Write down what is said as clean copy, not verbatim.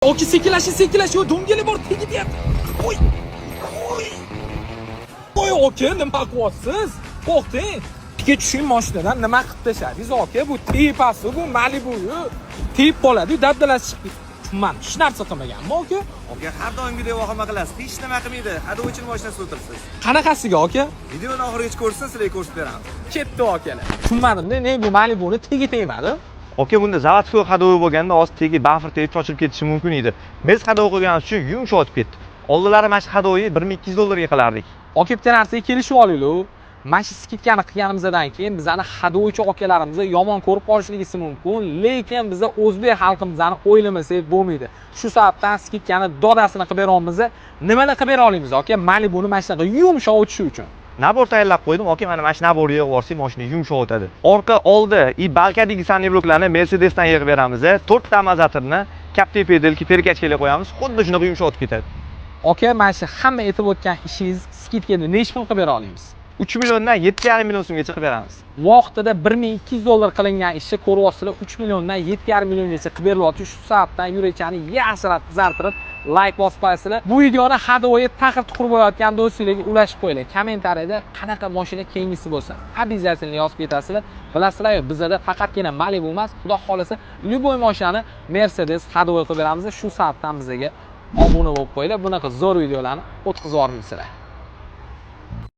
Oki sekinlash, do'ngeli bor, tegityapti. Qo'y. Qo'y, oki, nima qilyapsiz? To'xtang. Tikka tushing mashinadan, nima qilib tashladingiz, oki? Bu tepasi, bu Malibu-yu. Tep qoladi, dabdalasi chiqib. Tushunman, hech narsa qilmaganmi, oki? Oka, har doimgidek vahima qilasiz. Hech nima qilmaydi. Haydovchining mashinasida o'tirsiz. Qanaqasiga, oki? Videoni oxirigacha ko'rsin, sizlarga ko'rsatib beramiz. Ketdi, okalar. Tushunmadim-da, ne bu Malibuni tegi tegmadi? Oka, bunda zavodskiy hadovi bo'lganda osti tegi bafr tegib chochib ketishi mumkin edi. Biz hadovi qilganimiz uchun yumshatib ketdi. Oldilari mana shu hadovi 1200 dollarga qilardik. Oka, bitta narsaga kelishib olaylik. Mana shu skidkani qilganimizdan keyin bizani hadovichi okalarimizni yomon ko'rib qolishligi mumkin, lekin biz o'zbek xalqimizni o'ylamasak bo'lmaydi. Shu sababdan skidkani dodasini qilib beramiz. Nimani qilib bera olamiz, oka? Malibuni mana shunaqa yumshoq o'tishi uchun. Nabor tayyorlab qo'ydim. Oka, mana shu naborga yig'ib olsak, mashina yumshoq o'tadi. Orqa, oldi va balkadagi sanli bloklarni Mercedesdan yig'ib beramiz. 4 ta amortizatorni kapte pedalki perkachkaga qo'yamiz. Xuddi shunaqa yumshoq o'tib ketadi. Oka, mana shu hamma aytib o'tgan ishingiz skidkani necha pul qilib bera olamiz? 3 milliondan 7,5 million so'mgacha qilib beramiz. Vaqtida 1200 dollar qilingan ishni ko'ryapsizlar, 3 milliondan 7,5 milliongacha qilib berilyapti. Shu sababdan yurakchani yashirat qizartirib, like bosib qo'yasizlar. Bu videoni hadovoyi taqir tuqir bo'layotgan do'stlarga ulashib qo'yinglar. Kommentariyada qanaqa mashina keyingisi bo'lsa, обязательно yozib ketasizlar. Bilasizlar, bizda faqatgina Malibu emas, xudo xolasa, любой mashinani Mercedes hadovoyi qilib beramiz. Shu sababdan bizga obuna bo'lib qo'yinglar. Bunaqa zo'r videolarni o'tkazib yubormaysizlar.